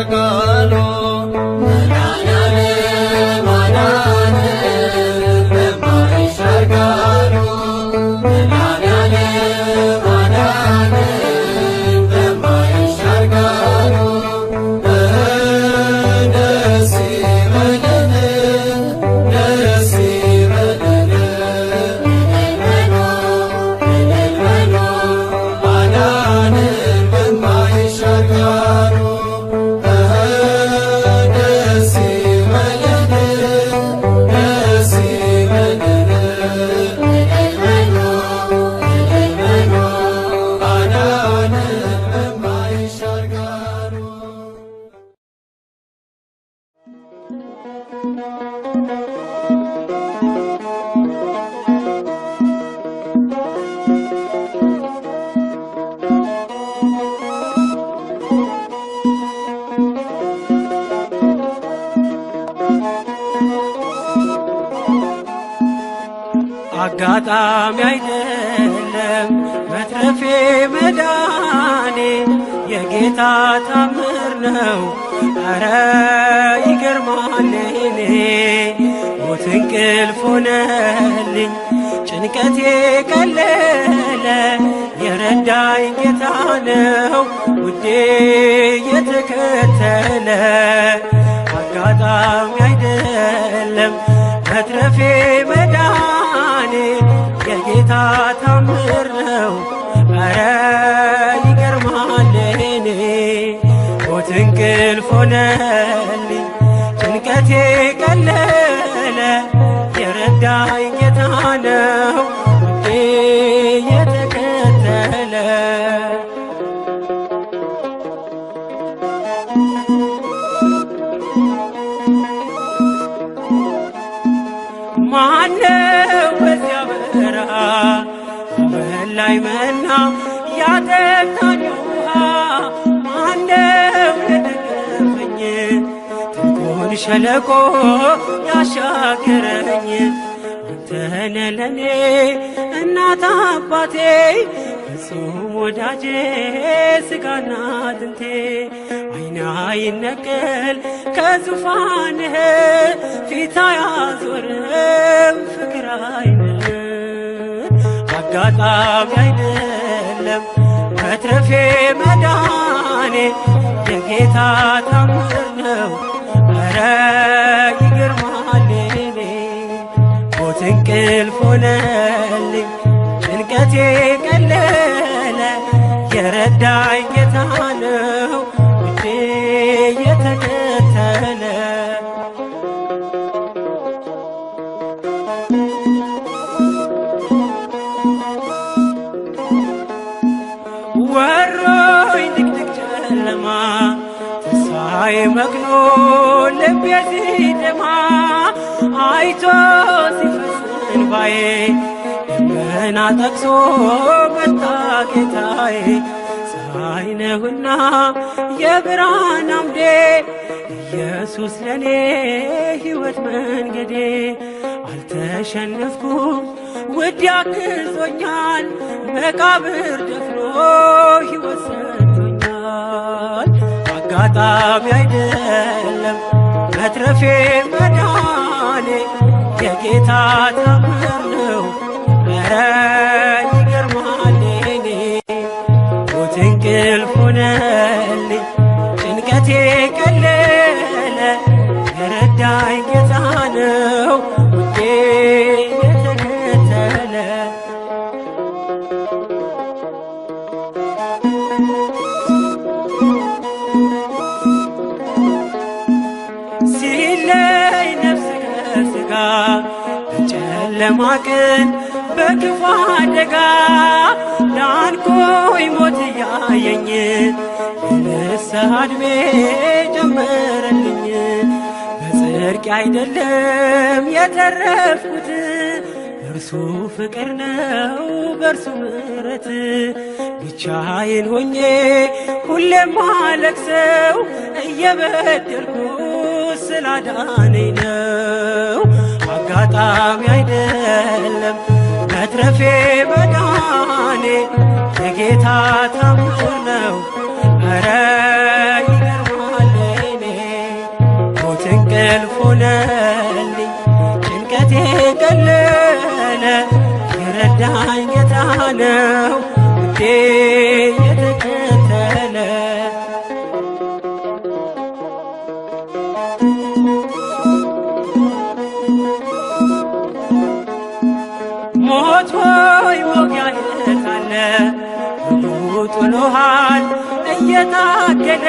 ቃሉ መድኃኔዓለም አዳነን በማይሻር ቃሉ መድኃኔዓለም አዳነን በማይሻር ቃሉ ደስ ይበለን ደስ ይበለን እልል በሉ አዳነን በማይሻር ቃሉ ደስ ይበለን ደስ ይበለን እልል በሉ አዳነን በማይሻር ቃሉ አጋጣሚ አይደለም መትረፌ መዳኔ የጌታ ታምር ነው ኧረ ይገርማል እኔ ሞት እንቅልፍ ሆነልኝ ጭንቀቴ ቀለለ የረዳኝ ጌታ ነው ውዴ የተከተለ አጋጣሚ አይደለም መትረፌ መዳኔ የጌታ ታምር ነው ኧረ ይገርማል እኔ ሞት እንቅልፍ ሆነልኝ ጭንቀቴ ቀለለ የረዳኝ ጌታ ነው ውዴ የተከተለ ማነው በዚያ በረሃ በላይ መና ያጠጣኝ ውሃ ማነው የደገፈኝ ጥልቁን ሸለቆ ያሻገረኝ አንተነ ለኔ እናት አባቴ ፍጹም ወዳጄ ስጋና አጥንቴ አይና ይነቀል ከዙፋንህ ፊት አያዞርም ፍቅር አይንህ አጋጣሚ አይደለም መትረፌ መዳኔ የጌታ ታምር ነው ኧረ ይገርማል እኔ ሞት እንቅልፍ ሆነልኝ ጭንቀቴ ቀለለ የረዳኝ ጌታ ነው ውዴ የተከተለ ወሮኝ ድቅድቅ ጨለማ ተስፋዬ መክኖ ልቤ ሲደማ አይቶ ሲፈስ እንባዬ ደመና ጠቅሶ መጣ ጌታዬ ፀሐይ ነህና የብርሃን አምዴ ኢየሱስ ለኔ ሕይወት መንገዴ አልተሸነፍኩም ውድ ያግዞኛል መቃብር ደፍኖ ሕይወት ሰጥቶኛል አጋጣሚ አይደለም መትረፌ መዳኔ የጌታ ታምር ነው ኧረ ይገርማል እኔ ሞት እንቅልፍ ሆነልኝ ጭንቀቴ ቀለለ የረዳኝ ጌታ ነው ውዴ የተከተለ ሲለይ ነፍስ ከሥጋ በጨለማ ቀን በክፉ አደጋ ዳንኩኝ ሞት እያየኝ የንስሐ ዕድሜ ጨመረልኝ በጽድቅ አይደለም የተረፍኩት እርሱ ፍቅር ነው በእርሱ ምሕረት ብቻዬን ሆኜ ሁሌም አለቅሰው እየበደልኩ ስላዳነኝ ነው አጋጣሚ አይደለም መትረፌ መዳኔ የጌታ ታምር ነው ኧረ ይገርማል ነው ውዴ የተከተለ ሞት ሆይ ሞጊያህ ካለ ጥሎሃል እየታገለ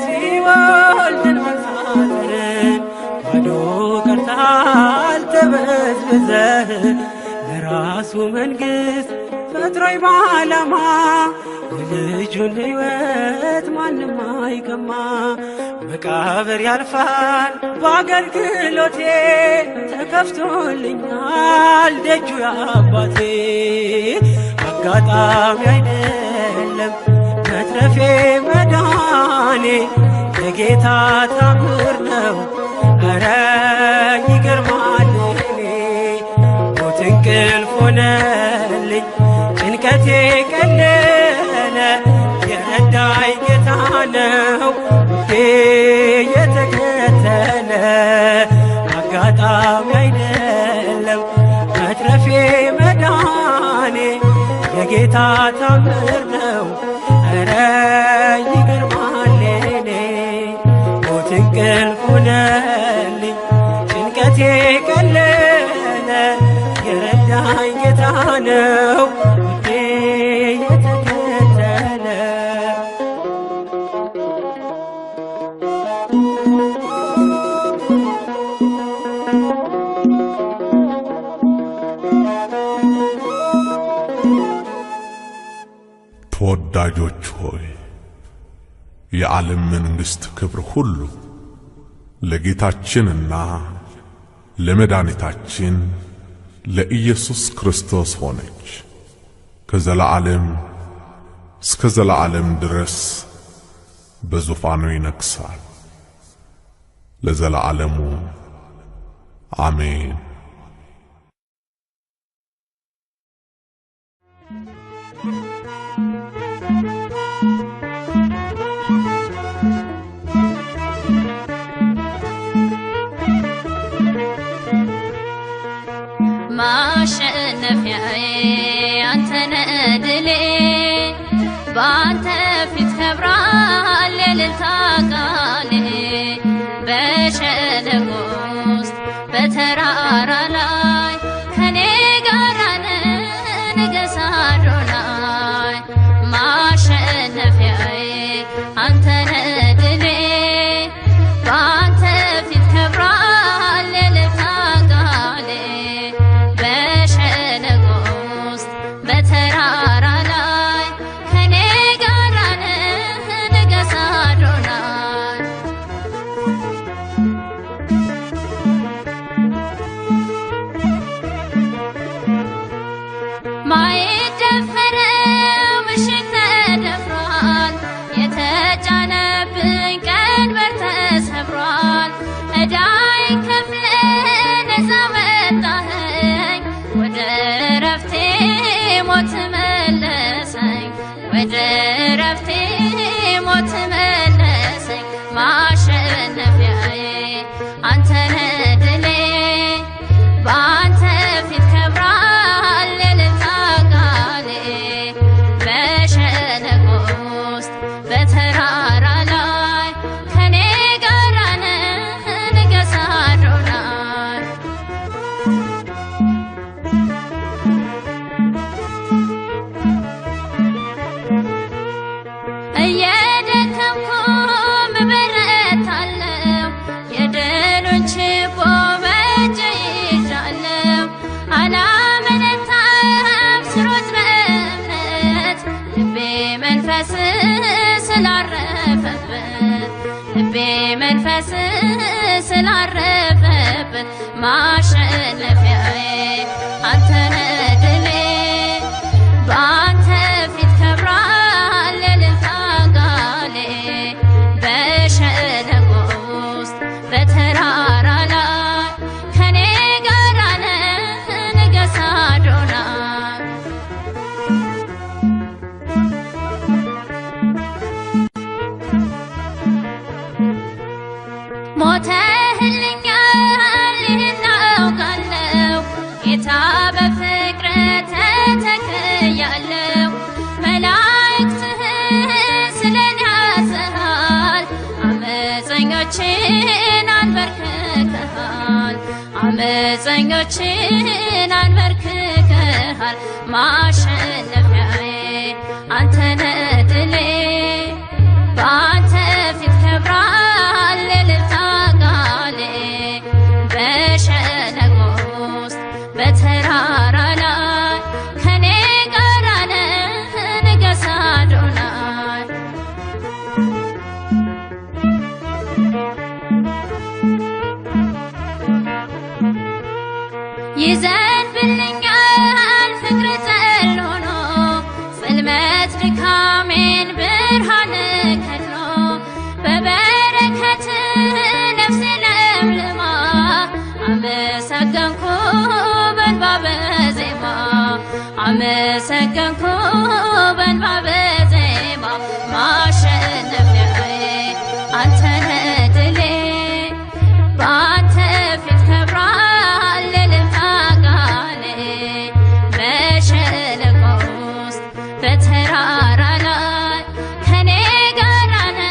ሲኦል ድል መንሳትን ባዶ ቀርተሃል ተበዝብዘህ ለራሱ መንግሥት ፈጥሮኝ በዓላማ የልጁን ሕይወት ማንም አይቀማ። መቃብር ያልፋል በአገልግሎቴ ተከፍቶልኛል ደጁ የአባቴ አጋጣሚ አይደለም መትረፌ መዳኔ የጌታ ታምር ነው ኧረ ይገርማል እኔ ሞት እንቅልፍ ሆነልኝ ጭንቀቴ ቀለለ የረዳኝ ጌታ ነው ውዴ የተከተለ አጋጣሚ አይደለም መትረፌ መዳኔ የጌታ ታምር ነው ኧረ ይገርማል እኔ ሞት እንቅልፍ ሆነልኝ ጭንቀቴ ቀለለ የረዳኝ ጌታ ነው ውዴ የተከተለ ተወዳጆች ሆይ የዓለም መንግሥት ክብር ሁሉ ለጌታችንና ለመድኃኒታችን ለኢየሱስ ክርስቶስ ሆነች። ከዘላለም እስከ ዘላለም ድረስ በዙፋኑ ይነግሣል ለዘላለሙ አሜን። ማሸነፊያዬ አንተነ ድሌ በአንተ ፊት ከብራል የእልልታ ቃሌ በሸለቆ ውስጥ በተራራ ላይ ከኔ ጋር ንገሥ አዶናይ ማሸነፊያዬ አንተነ ድሌ በአንተ ፊት ከብራል የእልልታ ቃሌ በሸለቆ ውስጥ በተራራ ላይ ከኔ ጋር ንገሥ አዶናይ ማይደፈረው ምሽግ ተደፍሯል የተጫነብኝ ቀንበር ተሰብሯል ዕዳዬን ከፍለህ ነፃ ወጣኸኝ ወደ ዕረፍቴ ሞት መለሰኝ ወደ ዕረፍቴ ሞት መለሰኝ ማሸነፊያዬ አንተነ ድሌ በአንተ ፊት ከብራል የእልልታ ቃሌ በሸለቆ ውስጥ በተራራ ላይ ከኔ ጋር ንገሥ አዶናይ እየደከምኩም እበረታለሁ የድሉን ችቦ በእጄ ይዣለሁ አላመነታም ስሮጥ በእምነት ልቤ መንፈስ ስላረፈበት ልቤ መንፈስ ስላረፈበት ማሸነፊያዬ አንተነ ድሌ በአንተ ፊት ከብራል የእልልታ ቃሌ በሸለቆ ውስጥ በተራራ ላይ ከኔ ጋር ንገሥ አዶናይ ሞተህልኛል ይህን አውቃለሁ ጌታ በፍቅርህ ተተክለ አመፀኞችን አንበርክከሃል አመፀኞችን አንበርክከሃል ማሸነፊያዬ አንተ ነህ ድሌ በአንተ ፊት ከብራል እልልታ ቃሌ በሸለቆ ውስጥ በተራራ ላይ ከኔ ጋር ነህ ንገሥ አዶናይ ይዘንብልኛል ፍቅር ጠል ሆኖ ጽልመት ድካሜን ብርሃን ከድኖ በበረከት ነፍሴ ለምልማ አመሰገንኩ በእንባ በዜማ አመሰገንኩ በእንባ በዜማ ማሸነፊያዬ አንተ ነህ ድሌ በአንተ ፊት ከብራል እልልታ ቃሌ በሸለቆ ውስጥ በተራራ ላይ ከኔ ጋር ነህ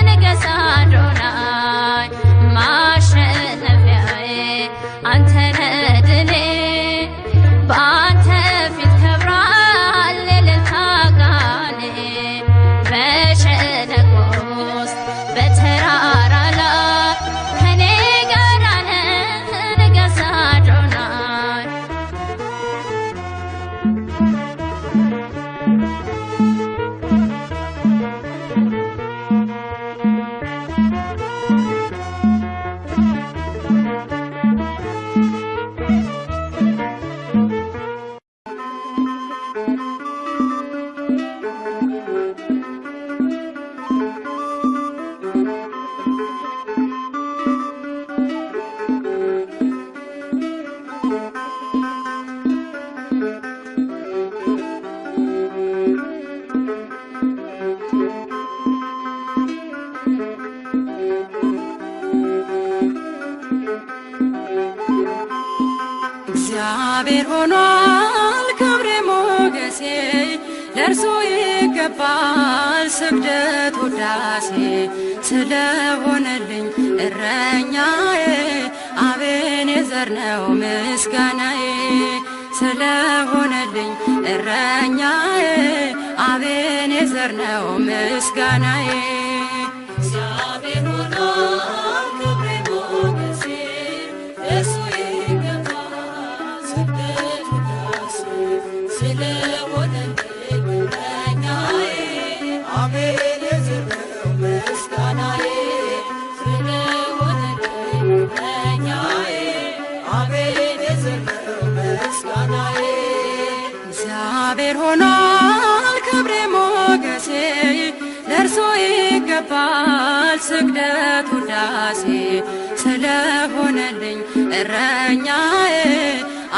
ንገሥ አዶናይ ማሸነፊያዬ አንተ ነህ ድሌ በአንተ ፊት ከብራል እልልታ ቃሌ በሸለቆ ውስጥ በተራራ ላይ ከኔ ጋር ነህ ንገሥ አዶናይ እግዚአብሔር ሆኗል ክብሬ ሞገሴ ለእርሱ ይገባል ስግደት ውዳሴ ስለሆነልኝ እረኛዬ አቤኔዘር ነው ምስጋናዬ ስለሆነልኝ እረኛዬ አቤኔዘር ነው ምስጋናዬ እግዚአብሔር ሆኗል ክብሬ ሞገሴ ለእርሱ ይገባል ስግደት ውዳሴ ስለሆነልኝ እረኛዬ አቤኔዘር ነው ምስጋናዬ ስለሆነልኝ እረኛዬ አቤኔዘር ነው ምስጋናዬ እግዚአብሔር ሆኗል ክብሬ ሞገሴ ለእርሱ ይገባል ስግደት ውዳሴ ስለሆነልኝ እረኛዬ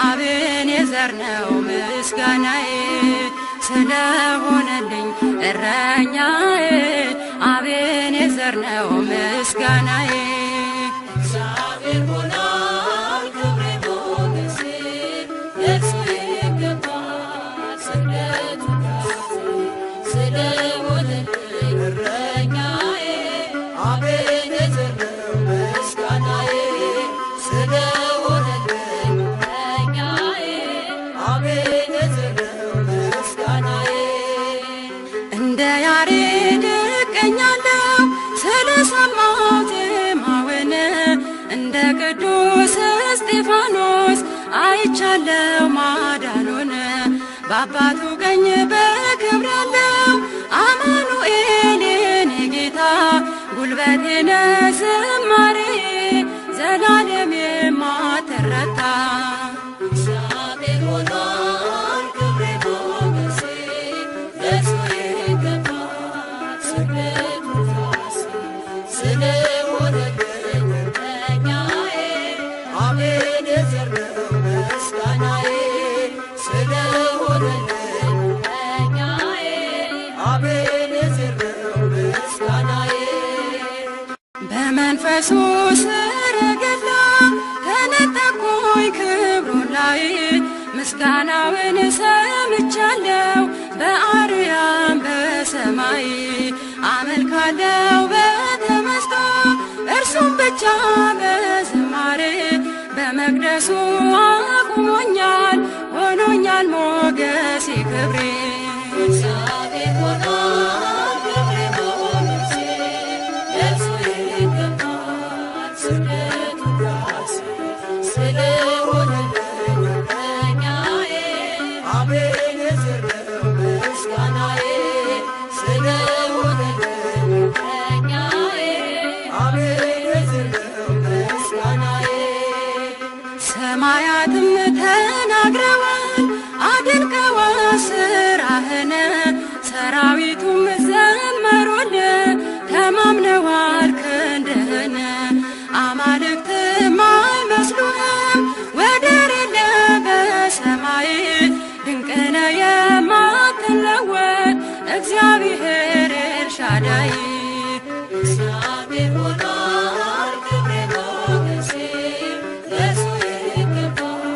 አቤኔዘር ነው ምስጋናዬ ስለሆነልኝ እረኛዬ አቤኔዘር ነው ምስጋናዬ እግዚአብሔር ሆኗል ክብሬ ሞገሴ ለእርሱ ይገባል ስግደት ውዳሴ ስለሆነልኝ እረኛዬ አቤኔዘር ነው ምስጋናዬ ስለሆነልኝ እረኛዬ አቤኔዘር ነው ምስጋናዬ እንደ ያሬድ እቀኛለሁ ስለሰማሁት ዜማውን እንደ ቅዱስ እስጢፋኖስ አይቻለው ማዳኑን በአባቱ ቀኝ በክብር ያለው አማኑኤል የኔ ጌታ ጉልበቴ ነህ ዝማሬ ዘላለም የማትረታ እግዚአብሔር ሆኗል ክብሬ ሞገሴ ለእርሱ ይገባል ስግደት ውዳሴ ስለሆነልኝ እረኛዬ አቤኔዘር ነው ምስጋናዬ ስለሆነልኝ እረኛዬ አቤኔዘር ነው ምስጋናዬ በመንፈሱ ሰረገላ ተነጠቅኩኝ ክብሩ ላይ ምስጋናውን ሰምቻለሁ በአርያም በሰማይ አመልካለሁ በተመስጦ እሱም ብቻ በዝማሬ በመቅደሱ አቁሞኛል፣ ሆኖኛል ሞገሴ ክብሬ። እግዚአብሔር ሆኗል ክብሬ ሞገሴ፣ ለእርሱ ይገባል ስግደት ውዳሴ። ስለሆነልኝ እረኛዬ አቤኔዘር ነው ምስጋናዬ። ስለሆነልኝ እረኛዬ አቤኔዘር ነው ምስጋናዬ። ሰማያትም ተናግረዋል አድንቀዋል ስራህን፣ ሰራዊቱም ዘመሩልህ ተማምነዋል ክንድህን። አማልክትም አይመስሉህም ወደር የለህ በሰማይ፣ ድንቅ ነህ የማትለወጥ እግዚአብሔር ኤልሻዳይ። እግዚአብሔር ሆኗል ክብሬ ሞገሴ፣ ለእርሱ ይገባል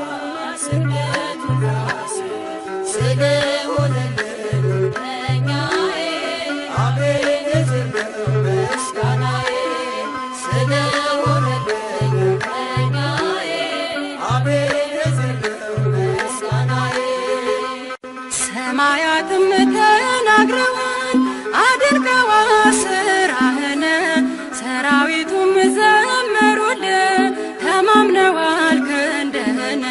ስግደት ውዳሴ። ስለሆነልኝ እረኛዬ አቤኔዘር ነው ምስጋናዬ። ስለሆነልኝ እረኛዬ አቤኔዘር ነው ምስጋናዬ። ሰማያትም ተናግረዋል አድንቀዋል ስራህን፣ ሰራዊቱም ዘመሩልህ ተማምነዋል ክንድህን።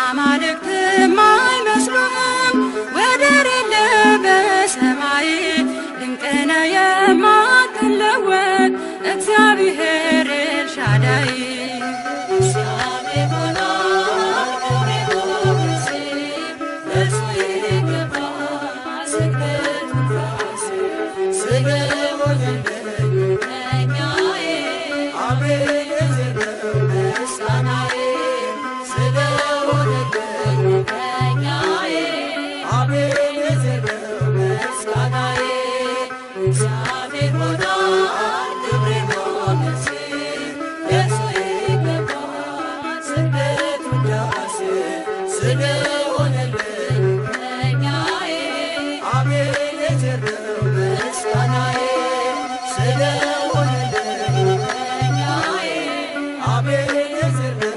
አማልክትም አይመስሉህም ወደር የለህ በሰማይ፣ ድንቅ ነህ የማትለወጥ እግዚአብሔር ኤልሻዳይ። እግዚአብሔር ሆኗል ክብሬ ሞገሴ፣ ለእርሱ ይገባል ስግደት ውዳሴ። ስለሆነልኝ እረኛዬ አቤኔዘር ነው ምስጋናዬ። ስለሆነልኝ እረኛዬ አቤኔዘር ነው ምስጋናዬ። እግዚአብሔር ሆኗል ክብሬ ሞገሴ፣ ለእርሱ ይገባል ስግደት ውዳሴ። ስለሆነልኝ እረኛዬ አቤኔዘር ነው ምስጋናዬ። ስለሆነልኝ እረኛዬ አቤኔዘር ነው